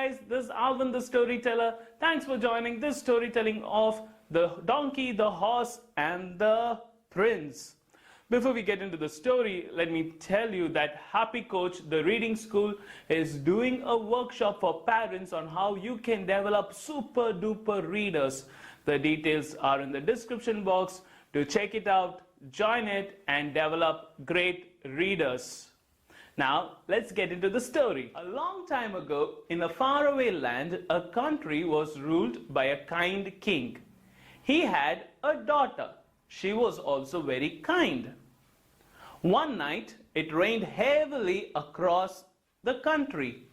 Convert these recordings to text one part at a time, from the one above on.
guys, this is Alvin the Storyteller. Thanks for joining this storytelling of the donkey, the horse and the prince. Before we get into the story, let me tell you that Happy Coach, the reading school, is doing a workshop for parents on how you can develop super duper readers. The details are in the description box. To check it out, join it and develop great readers. Now, let's get into the story. A long time ago, in a faraway land, a country was ruled by a kind king. He had a daughter. She was also very kind. One night, it rained heavily across the country.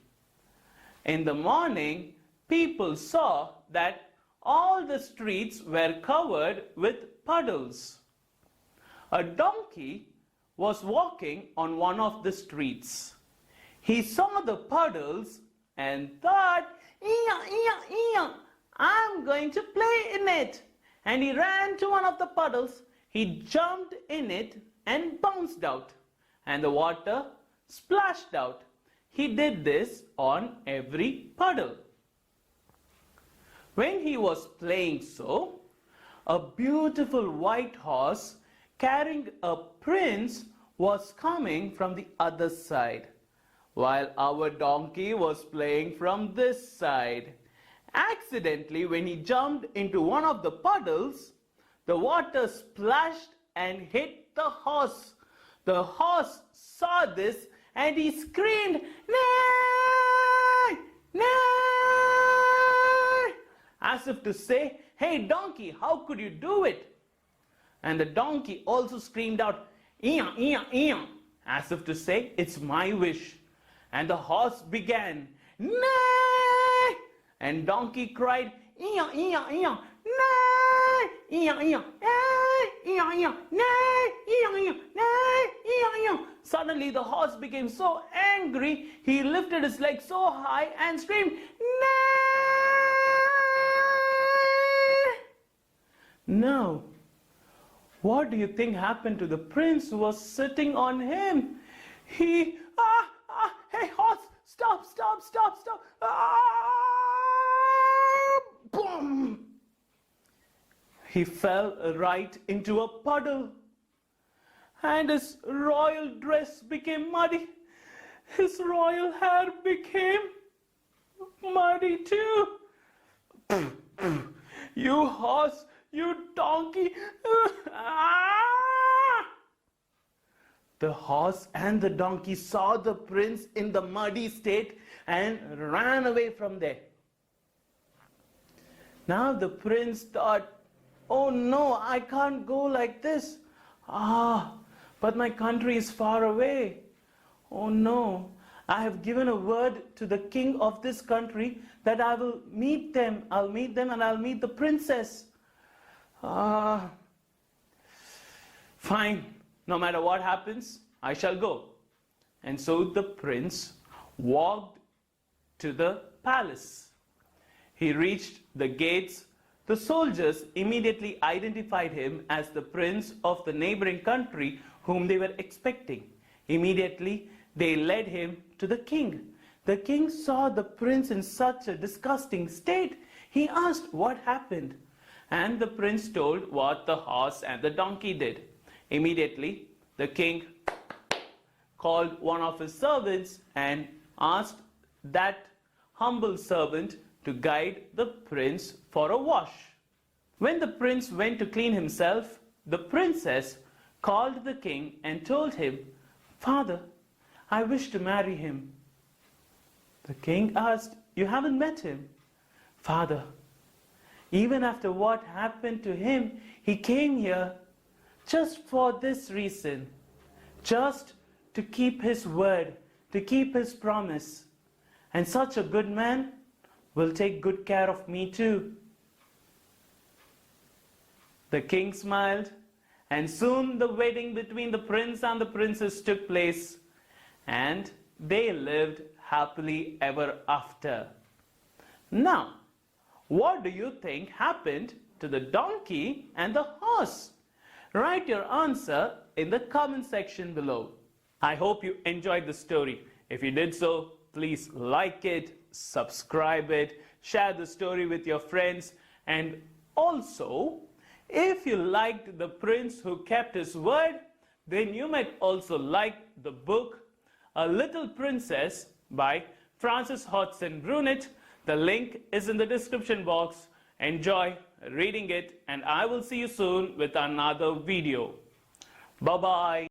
In the morning, people saw that all the streets were covered with puddles. A donkey was walking on one of the streets. He saw the puddles and thought, I'm going to play in it. And he ran to one of the puddles. He jumped in it and bounced out. And the water splashed out. He did this on every puddle. When he was playing so, a beautiful white horse carrying a prince was coming from the other side, while our donkey was playing from this side. Accidentally, when he jumped into one of the puddles, the water splashed and hit the horse. The horse saw this and he screamed, "Nay! Nay!" as if to say, "Hey donkey, how could you do it?" And the donkey also screamed out, as if to say, "It's my wish." And the horse began, "Nay!" And donkey cried, "Nay! Suddenly the horse became so angry, he lifted his leg so high and screamed, "Nay!" Now, what do you think happened to the prince who was sitting on him? He, hey horse, stop. Boom! He fell right into a puddle. And his royal dress became muddy. His royal hair became muddy too. You horse, you donkey. The horse and the donkey saw the prince in the muddy state and ran away from there. Now the prince thought, "Oh no, I can't go like this. But my country is far away. Oh no, I have given a word to the king of this country that I will meet them. I'll meet them and I'll meet the princess. Fine, no matter what happens, I shall go." And so the prince walked to the palace. He reached the gates. The soldiers immediately identified him as the prince of the neighboring country whom they were expecting. Immediately, they led him to the king. The king saw the prince in such a disgusting state. He asked what happened. And the prince told what the horse and the donkey did. Immediately, the king called one of his servants and asked that humble servant to guide the prince for a wash. When the prince went to clean himself, the princess called the king and told him, "Father, I wish to marry him." The king asked, "You haven't met him?" "Father, even after what happened to him, he came here just for this reason, just to keep his word, to keep his promise. And such a good man will take good care of me too." The king smiled, and soon the wedding between the prince and the princess took place, and they lived happily ever after. Now, what do you think happened to the donkey and the horse? Write your answer in the comment section below. I hope you enjoyed the story. If you did so, please like it, subscribe it, share the story with your friends, and also, if you liked The Prince Who Kept His Word, then you might also like the book A Little Princess by Frances Hodgson Burnett. The link is in the description box. Enjoy reading it, and I will see you soon with another video. Bye-bye.